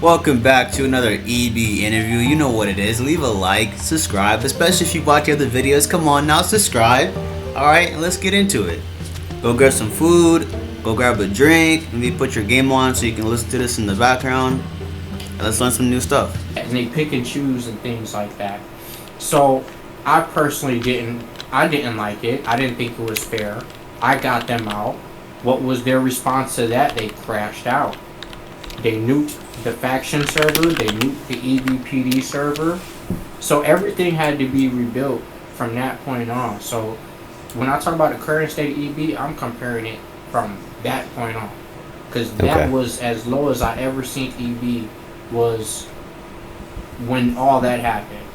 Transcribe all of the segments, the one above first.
Welcome back to another EB interview. You know what it is. Leave a like, subscribe, especially if you watch other videos. Come on now, subscribe. Alright, and let's get into it. Go grab some food, go grab a drink, maybe put your game on so you can listen to this in the background. And let's learn some new stuff. And they pick and choose and things like that. So I personally didn't like it. I didn't think it was fair. I got them out. What was their response to that? They crashed out. They nuked the faction server, they nuked the EVPD server. So everything had to be rebuilt from that point on. So when I talk about the current state of EB, I'm comparing it from that point on. Because that was as low as I ever seen EB was when all that happened.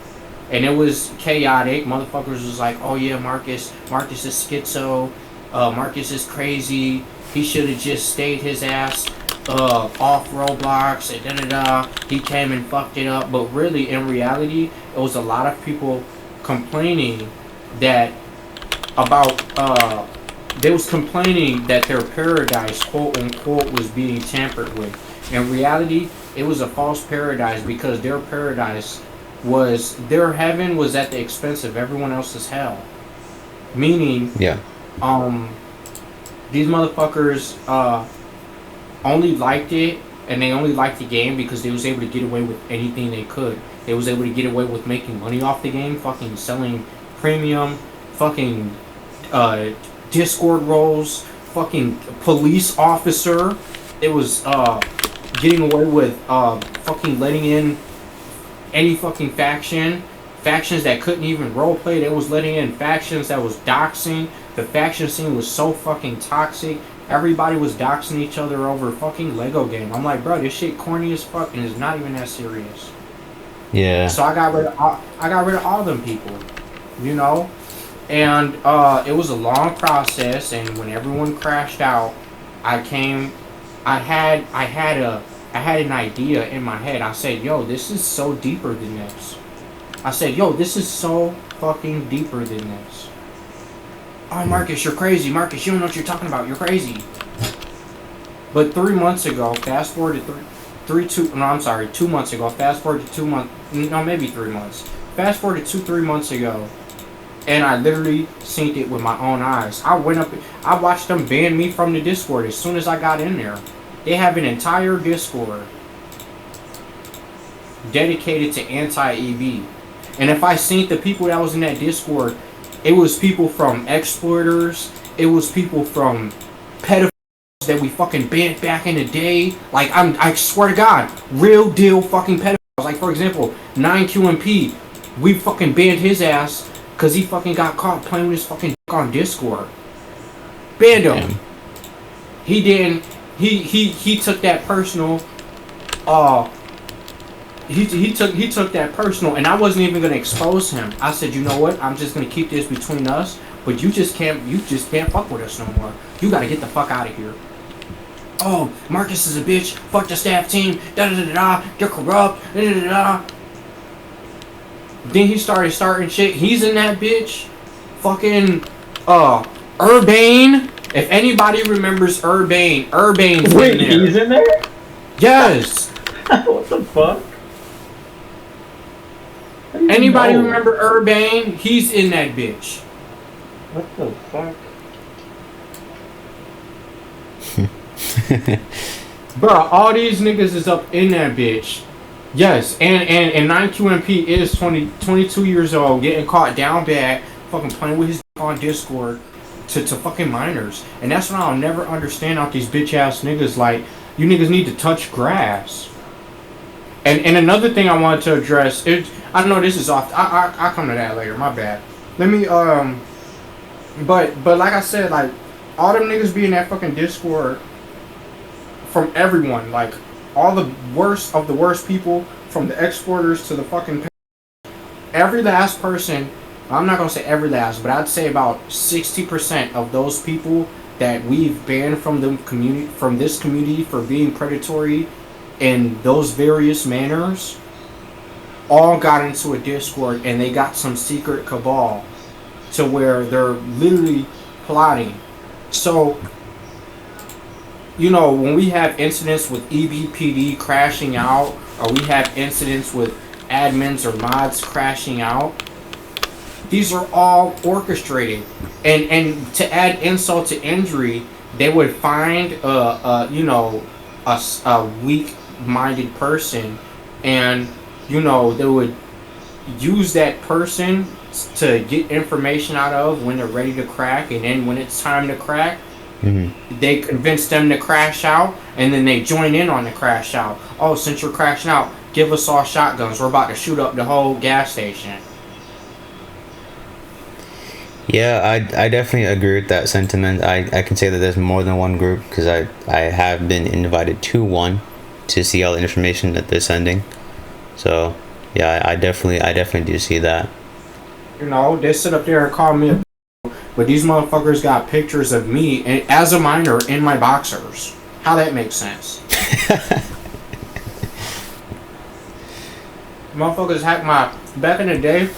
And it was chaotic. Motherfuckers was like, oh yeah, Marcus is schizo, Marcus is crazy, he should have just stayed his ass off Roblox and he came and fucked it up. But really, in reality, it was a lot of people complaining that they was complaining that their paradise, quote unquote, was being tampered with. In reality, it was a false paradise because their paradise was, their heaven was at the expense of everyone else's hell. Meaning, these motherfuckers only liked it, and they only liked the game because they was able to get away with anything they could. They was able to get away with making money off the game, fucking selling premium, fucking Discord roles, fucking police officer. It was getting away with fucking letting in any fucking factions that couldn't even roleplay. They was letting in factions that was doxing. The faction scene was so fucking toxic. Everybody was doxing each other over fucking Lego game. I'm like, bro, this shit corny as fuck and it's not even that serious. Yeah. So I got rid of all them people, you know, and it was a long process. And when everyone crashed out, I had an idea in my head. I said, yo, this is so deeper than this. I said, yo, this is so fucking deeper than this. Oh, Marcus, you're crazy. Marcus, you don't know what you're talking about. You're crazy. But 3 months ago, fast forward to 2 months ago, fast forward to 2 months, no, maybe 3 months. Fast forward to 3 months ago, and I literally seen it with my own eyes. I went up, I watched them ban me from the Discord as soon as I got in there. They have an entire Discord dedicated to anti-EB. And if I seen the people that was in that Discord, it was people from exploiters, it was people from pedophiles that we fucking banned back in the day. Like, I swear to God, real deal fucking pedophiles. Like, for example, 9QMP, we fucking banned his ass because he fucking got caught playing with his fucking dick on Discord. Banned him. He didn't, he took that personal, He took that personal, and I wasn't even gonna expose him. I said, you know what? I'm just gonna keep this between us. But you just can't fuck with us no more. You gotta get the fuck out of here. Oh, Marcus is a bitch. Fuck the staff team. Da da da da. They're corrupt. Da da da da. Then he starting shit. He's in that bitch. Fucking Urbane. If anybody remembers Urbane's in there. Wait, he's in there? Yes. What the fuck? Anybody remember Urbane? He's in that bitch. What the fuck? Bro, all these niggas is up in that bitch. Yes, and 9QMP is 22 years old, getting caught down bad, fucking playing with his dick on Discord to fucking minors. And that's what I'll never understand out these bitch ass niggas. Like, you niggas need to touch grass. And another thing I wanted to address is, I know this is off. I'll come to that later. My bad. Let me But like I said, like, all them niggas be in that fucking Discord from everyone, like all the worst of the worst people, from the exporters to the fucking every last person. I'm not gonna say every last, but I'd say about 60% of those people that we've banned from the community, from this community, for being predatory in those various manners, all got into a Discord and they got some secret cabal to where they're literally plotting. So you know, when we have incidents with EBPD crashing out, or we have incidents with admins or mods crashing out, these are all orchestrated. And to add insult to injury, they would find you know, a weak-minded person, and you know, they would use that person to get information out of when they're ready to crack, and then when it's time to crack, they convince them to crash out, and then they join in on the crash out. Oh, since you're crashing out, give us all shotguns. We're about to shoot up the whole gas station. Yeah, I definitely agree with that sentiment. I can say that there's more than one group, because I have been invited to one to see all the information that they're sending. So yeah, I definitely do see that. You know, they sit up there and call me a but these motherfuckers got pictures of me and, as a minor, in my boxers. How that makes sense? Motherfuckers hacked my... Back in the day,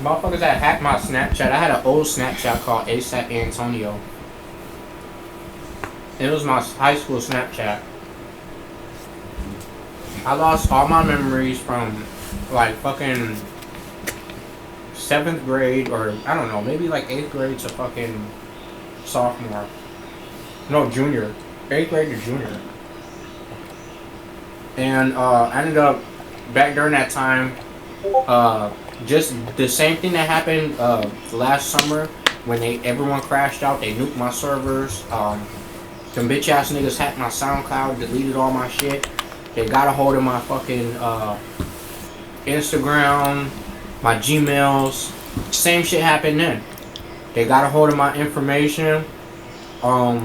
motherfuckers had hacked my Snapchat. I had an old Snapchat called ASAP Antonio. It was my high school Snapchat. I lost all my memories from, like, fucking 7th grade, or I don't know, maybe like 8th grade to fucking sophomore. No, junior. 8th grade to junior. And I ended up, back during that time, just the same thing that happened last summer when everyone crashed out. They nuked my servers. Some bitch ass niggas hacked my SoundCloud, deleted all my shit. They got a hold of my fucking Instagram, my Gmails. Same shit happened then. They got a hold of my information, all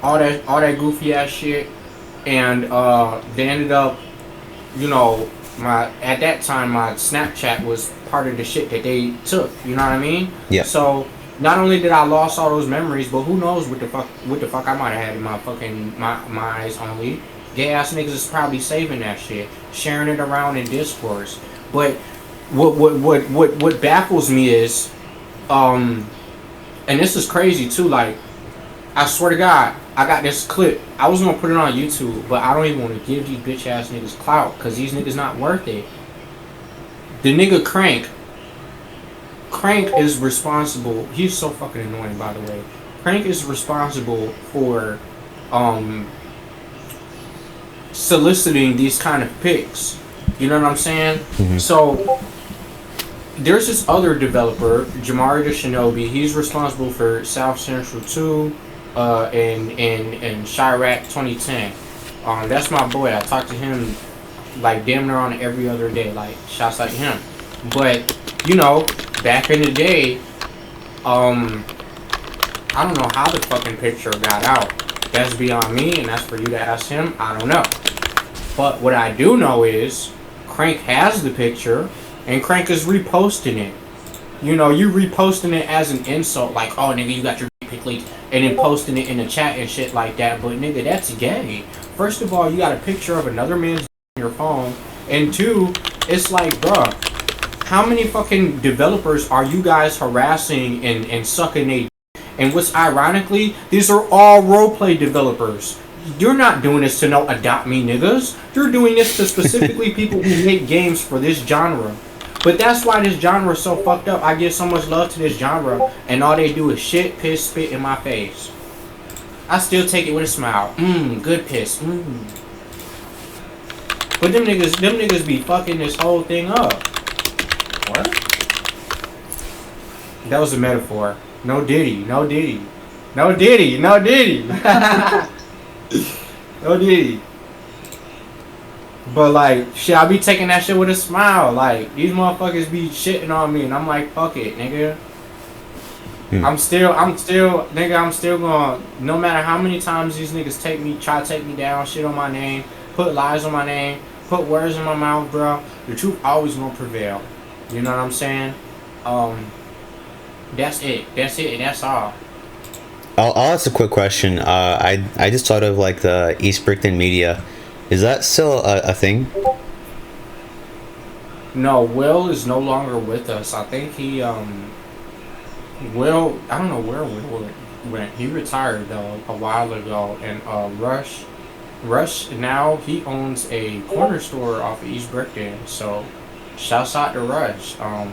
that goofy ass shit, and they ended up, you know, at that time my Snapchat was part of the shit that they took. You know what I mean? Yeah. So not only did I lost all those memories, but who knows what the fuck I might have had in my fucking my eyes only. Gay ass niggas is probably saving that shit, sharing it around in Discourse. But what baffles me is, and this is crazy too. Like, I swear to God, I got this clip. I was gonna put it on YouTube, but I don't even want to give these bitch ass niggas clout, cause these niggas not worth it. The nigga Crank is responsible. He's so fucking annoying, by the way. Crank is responsible for soliciting these kind of pics. You know what I'm saying? Mm-hmm. So there's this other developer, Jamari the Shinobi. He's responsible for South Central 2 and Chirac 2010. That's my boy. I talk to him like damn near on every other day. Like, shots like him. But you know, back in the day, I don't know how the fucking picture got out. That's beyond me, and that's for you to ask him. I don't know. But what I do know is Crank has the picture, and Crank is reposting it. You know, you reposting it as an insult, like, oh nigga, you got your pic leaked, and then posting it in the chat and shit like that. But nigga, that's gay. First of all, you got a picture of another man's on your phone, and two, it's like, bruh, how many fucking developers are you guys harassing and sucking a? And what's ironically, these are all roleplay developers. You're not doing this to no adopt me niggas. You're doing this to specifically people who make games for this genre. But that's why this genre is so fucked up. I give so much love to this genre, and all they do is shit, piss, spit in my face. I still take it with a smile. Good piss. But them niggas be fucking this whole thing up. What? That was a metaphor. No Diddy. No Diddy. No Diddy. No Diddy. No Diddy. But like, shit, I be taking that shit with a smile. Like, these motherfuckers be shitting on me, and I'm like, fuck it, nigga. I'm still gonna, no matter how many times these niggas try to take me down, shit on my name, put lies on my name, put words in my mouth, bro, the truth always gonna prevail. You know what I'm saying? That's it. That's all. I'll ask a quick question. I just thought of like the East Brickton media. Is that still a thing? No, Will is no longer with us. I think he Will, I don't know where Will when he retired though a while ago, and Rush now he owns a corner store off of East Brickton. So, shouts out to Rush. I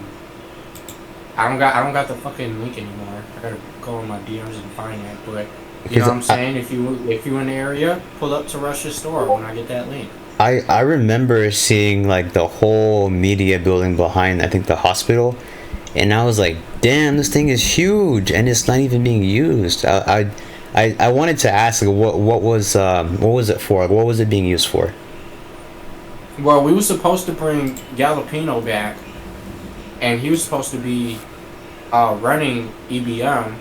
don't got the fucking link anymore. I gotta go in my DMs and find it. But you know what I'm saying? If you in the area, pull up to Rush's store when I get that link. I remember seeing like the whole media building behind, I think, the hospital, and I was like, damn, this thing is huge and it's not even being used. I wanted to ask, like, what was it for? Like, what was it being used for? Well, we were supposed to bring Galapino back, and he was supposed to be running EBM,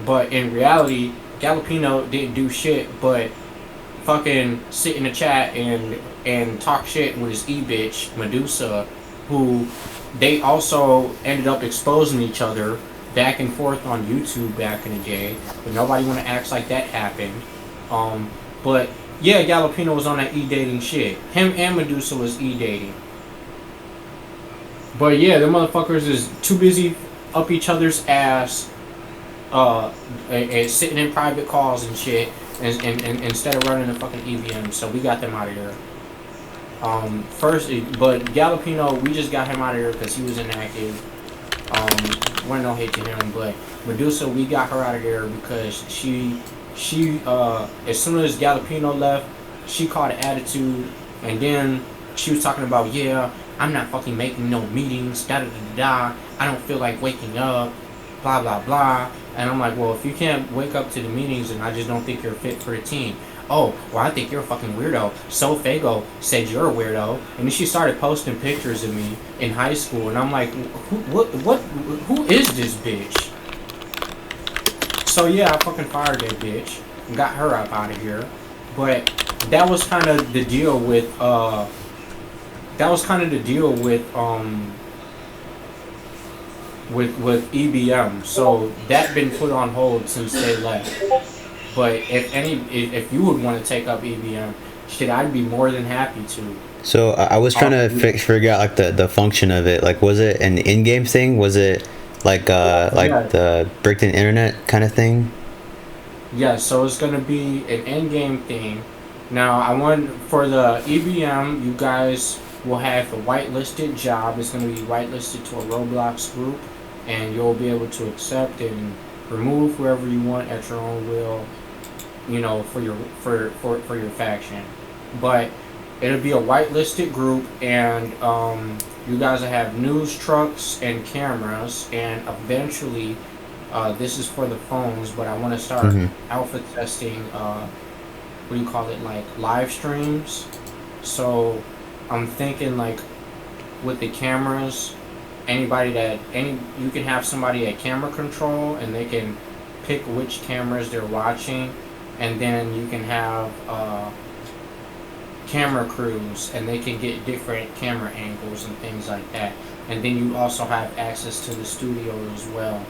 but in reality, Galapino didn't do shit but fucking sit in the chat and talk shit with his e-bitch, Medusa, who they also ended up exposing each other back and forth on YouTube back in the day, but nobody want to act like that happened. But yeah, Galapino was on that e-dating shit. Him and Medusa was e-dating. But yeah, the motherfuckers is too busy up each other's ass, and sitting in private calls and shit, and instead of running the fucking EVM. So we got them out of here. But Galapino, we just got him out of here because he was inactive. Wasn't no hate to him, but Medusa, we got her out of there because she as soon as Galapino left, she caught an attitude, and then she was talking about, yeah, I'm not fucking making no meetings, da da da da. I don't feel like waking up, blah blah blah. And I'm like, well, if you can't wake up to the meetings, then I just don't think you're fit for the team. Oh, well, I think you're a fucking weirdo. So Fago said you're a weirdo, and then she started posting pictures of me in high school, and I'm like, who is this bitch? So yeah, I fucking fired that bitch and got her up out of here. But that was kind of the deal with with EBM. So that been put on hold since they left. But if you would want to take up EBM, shit, I'd be more than happy to. So I was trying to figure out like the function of it. Like, was it an in-game thing? Was it like the Brickton internet kind of thing? Yeah, so it's gonna be an in-game thing. Now I want for the EBM, you guys will have a whitelisted job. It's gonna be whitelisted to a Roblox group, and you'll be able to accept and remove whoever you want at your own will, you know, for your faction. But it'll be a whitelisted group, and you guys will have news trucks and cameras, and eventually this is for the phones, but I want to start alpha testing what do you call it, like live streams. So I'm thinking like with the cameras, you can have somebody at camera control, and they can pick which cameras they're watching, and then you can have camera crews, and they can get different camera angles and things like that. And then you also have access to the studio as well.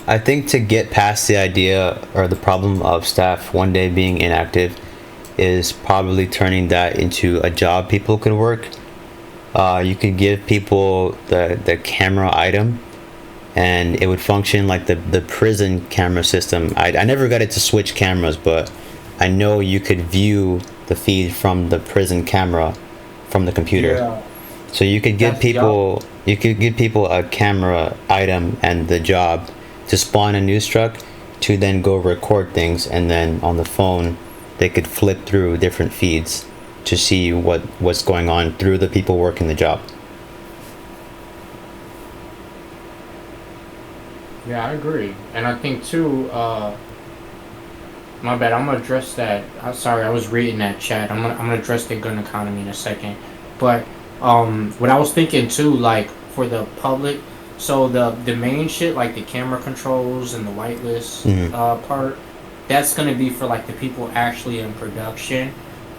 I think to get past the idea or the problem of staff one day being inactive is probably turning that into a job people could work. You could give people the camera item, and it would function like the prison camera system. I never got it to switch cameras, but I know you could view the feed from the prison camera from the computer. Yeah. So you could give people a camera item and the job to spawn a news truck to then go record things, and then on the phone they could flip through different feeds to see what's going on through the people working the job. Yeah, I agree. And I think too, my bad, I'm gonna address that. I'm sorry, I was reading that chat. I'm gonna address the gun economy in a second. But what I was thinking too, like for the public, so the main shit, like the camera controls and the whitelist part, that's gonna be for like the people actually in production.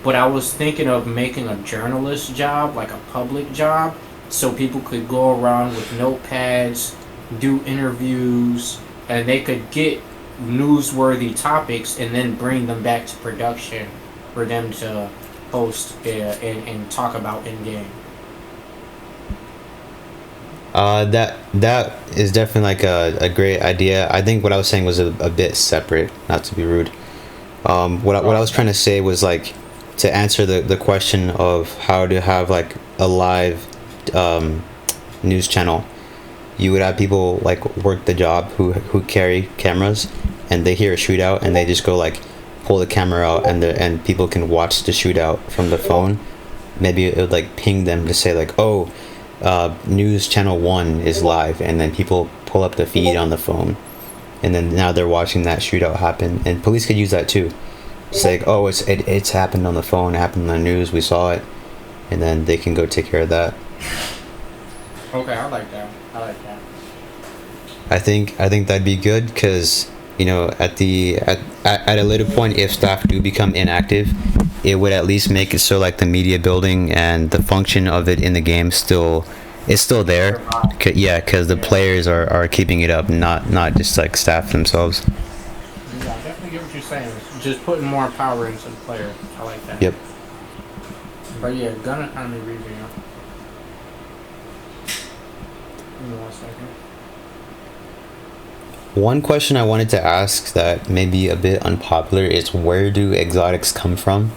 But I was thinking of making a journalist job, like a public job, so people could go around with notepads, do interviews, and they could get newsworthy topics and then bring them back to production for them to post and talk about in game. That is definitely like a great idea. I think what I was saying was a bit separate, not to be rude. What I was trying to say was like to answer the question of how to have like a live news channel. You would have people like work the job who carry cameras, and they hear a shootout and they just go like pull the camera out, and people can watch the shootout from the phone. Maybe it would like ping them to say like, oh, news channel 1 is live, and then people pull up the feed on the phone, and then now they're watching that shootout happen. And police could use that too. It's like, oh, it's happened on the phone, it happened on the news, we saw it, and then they can go take care of that. Okay, I like that. I think that'd be good, because you know, at a later point, if staff do become inactive, it would at least make it so like the media building and the function of it in the game is still there. Yeah, because the players are keeping it up, not just like staff themselves. Yeah, I definitely get what you're saying. It's just putting more power into the player. I like that. Yep. But yeah, gun economy revamp. Give me 1 second. One question I wanted to ask that may be a bit unpopular is, where do exotics come from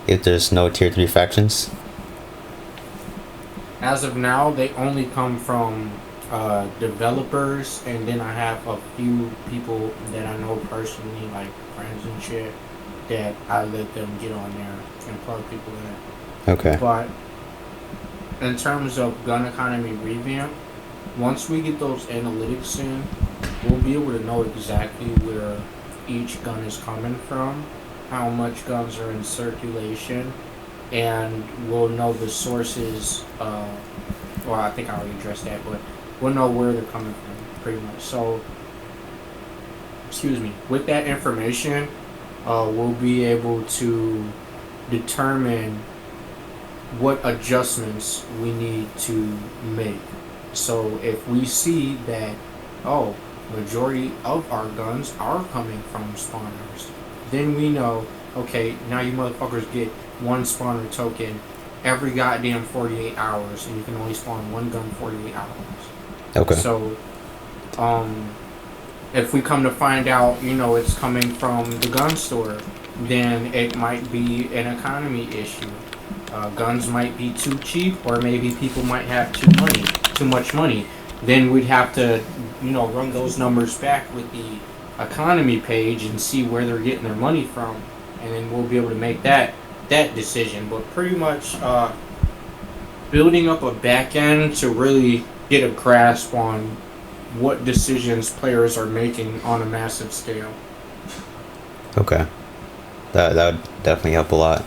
if there's no tier 3 factions? As of now, they only come from developers, and then I have a few people that I know personally, like friends and shit, that I let them get on there and plug people in. Okay. But in terms of gun economy revamp, once we get those analytics in, we'll be able to know exactly where each gun is coming from, how much guns are in circulation, and we'll know the sources. Well, I think I already addressed that, but we'll know where they're coming from, pretty much. So, excuse me. With that information, we'll be able to determine what adjustments we need to make. So if we see that, oh, majority of our guns are coming from spawners, then we know, okay, now you motherfuckers get 1 spawner token every goddamn 48 hours, and you can only spawn 1 gun 48 hours. Okay. So, if we come to find out, you know, it's coming from the gun store, then it might be an economy issue. Guns might be too cheap, or maybe people might have too much money. Then we'd have to, you know, run those numbers back with the economy page and see where they're getting their money from, and then we'll be able to make that decision. But pretty much building up a back end to really get a grasp on what decisions players are making on a massive scale. Okay. That would definitely help a lot.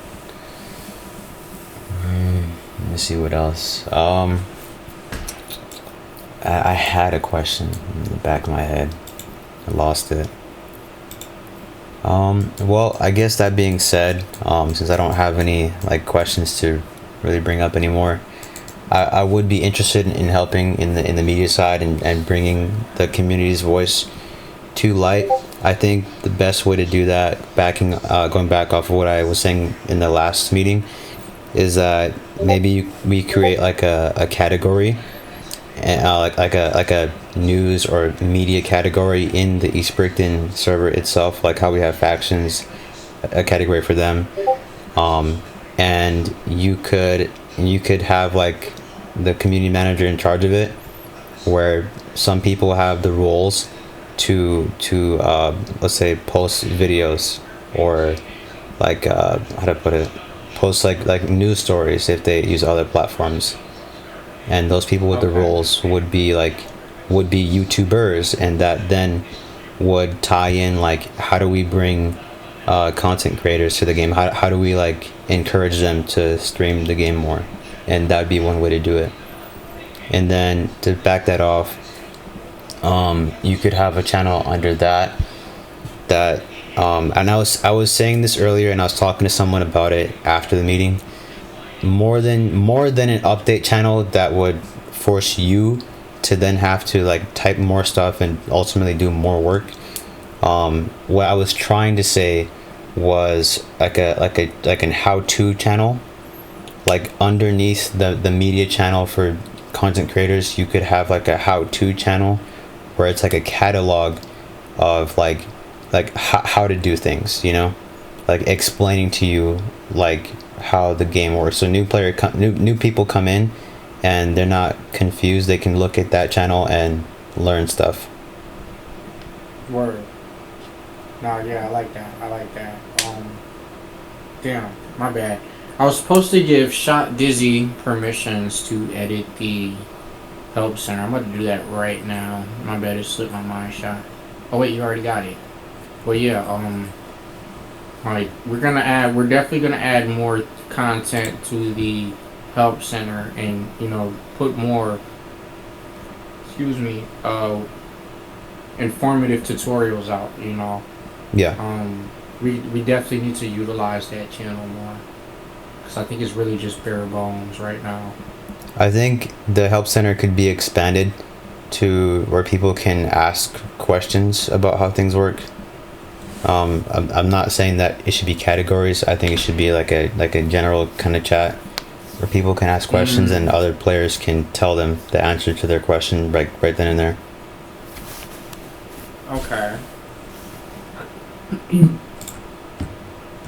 Let me see what else. I had a question in the back of my head. I lost it. Well, I guess that being said, since I don't have any like questions to really bring up anymore, I would be interested in helping in the media side and bringing the community's voice to light. I think the best way to do that, going back off of what I was saying in the last meeting, is that maybe we create like a category, like a news or media category in the East Brickton server itself, like how we have factions, a category for them, and you could have like the community manager in charge of it, where some people have the roles to let's say post videos, or like how to put it, post like news stories if they use other platforms, and those people with the roles would be YouTubers, and that then would tie in like, how do we bring content creators to the game, how do we like encourage them to stream the game more, and that'd be one way to do it. And then to back that off, you could have a channel under that and I was saying this earlier, and I was talking to someone about it after the meeting, more than an update channel that would force you to then have to like type more stuff and ultimately do more work. What I was trying to say was like an how-to channel, like underneath the media channel for content creators, you could have like a how-to channel where it's like a catalog of like how to do things, you know, like explaining to you like how the game works. So new people come in and they're not confused, they can look at that channel and learn stuff. Word. No, yeah, I like that. Damn, my bad. I was supposed to give Shot Dizzy permissions to edit the help center. I'm about to do that right now. My bad, it slipped my mind, Shot. Oh wait, you already got it. Well, yeah, like we're definitely gonna add more content to the help center, and you know, put more, informative tutorials out, you know. Yeah. We definitely need to utilize that channel more, because I think it's really just bare bones right now. I think the help center could be expanded to where people can ask questions about how things work. I'm not saying that it should be categories. I think it should be like a general kind of chat where people can ask questions and other players can tell them the answer to their question right then and there. Okay.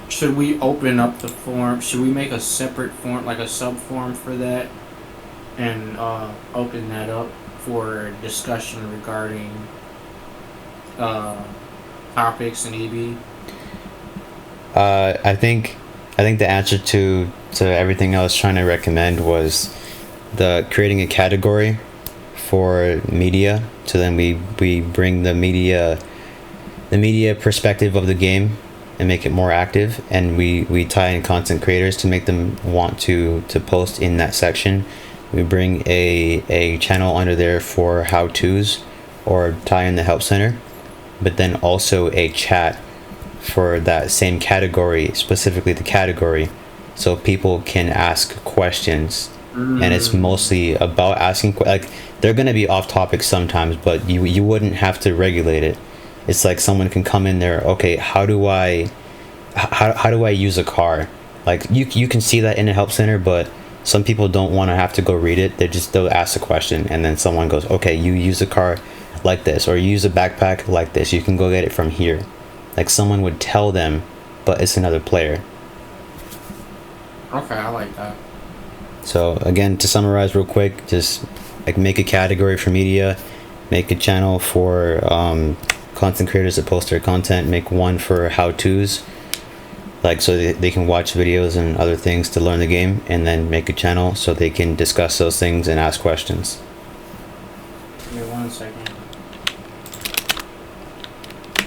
Should we open up the form? Should we make a separate form, like a sub form for that, and open that up for discussion regarding topics and EB? I think the answer to everything I was trying to recommend was the creating a category for media. So then we bring the media perspective of the game and make it more active, and we tie in content creators to make them want to post in that section. We bring a channel under there for how-tos or tie in the help center, but then also a chat for that same category, specifically the category, so people can ask questions. And it's mostly about asking, like, they're gonna be off topic sometimes, but you wouldn't have to regulate it. It's like someone can come in there, okay, how do I use a car? Like you can see that in the help center, but some people don't want to have to go read it. They'll ask a question, and then someone goes, okay, you use a car like this, or you use a backpack like this, you can go get it from here. Like someone would tell them, but it's another player. Okay, I like that. So again, to summarize real quick, just like make a category for media, make a channel for content creators that post their content, make one for how-tos, like so they can watch videos and other things to learn the game, and then make a channel so they can discuss those things and ask questions. Give me 1 second.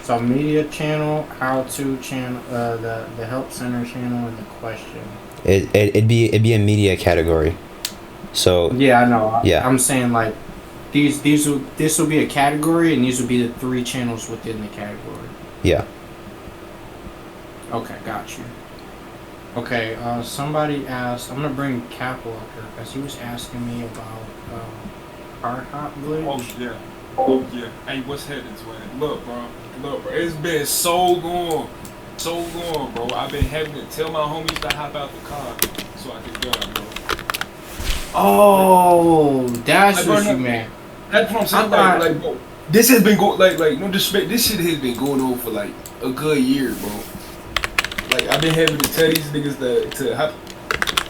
So media channel, how-to channel, the help center channel, and the question. It'd be a media category. So yeah, I know. Yeah, I'm saying like this will be a category, and these will be the 3 channels within the category. Yeah. Okay, got you. Okay, somebody asked. I'm gonna bring Capo up here because he was asking me about hard hop glitch. Oh yeah. Hey, what's happening, Twin? Look, bro. It's been so long, bro. I've been having to tell my homies to hop out the car so I can go, bro. Oh, that's what you meant. That's what I'm saying. Like, bro, this has been going no disrespect. This shit has been going on for like a good year, bro. Like I've been having to tell these niggas to hop.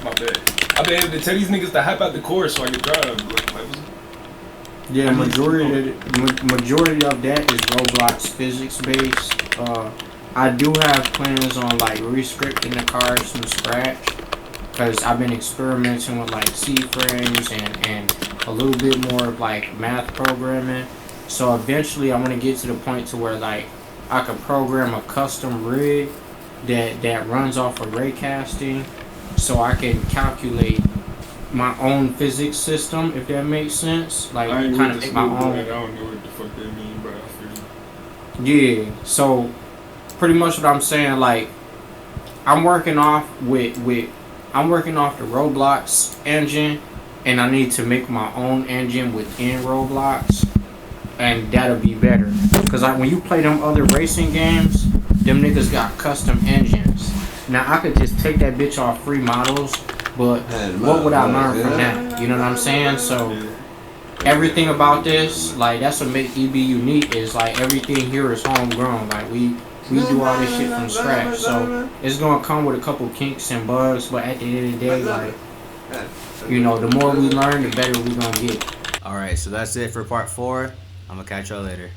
My bad. I've been having to tell these niggas to hop out the course so I can drive. Like, yeah, majority of that is Roblox physics based. I do have plans on like rescripting the cars from scratch, because I've been experimenting with like C-frames and a little bit more of like math programming. So eventually I want to get to the point to where like I could program a custom rig that runs off of raycasting, so I can calculate my own physics system, if that makes sense. Like kind of make my own. I don't know what the fuck that mean, but I feel you. Yeah. So pretty much what I'm saying, like I'm working off the Roblox engine, and I need to make my own engine within Roblox, and that'll be better. Cause when you play them other racing games, them niggas got custom engines. Now I could just take that bitch off free models But what would I learn from that? You know what I'm saying? So everything about this, like that's what makes EB unique is like everything here is homegrown. Like we do all this shit from scratch. So it's gonna come with a couple kinks and bugs, but at the end of the day, like you know, the more we learn, the better we gonna get. Alright, so that's it for part 4. I'm gonna catch y'all later.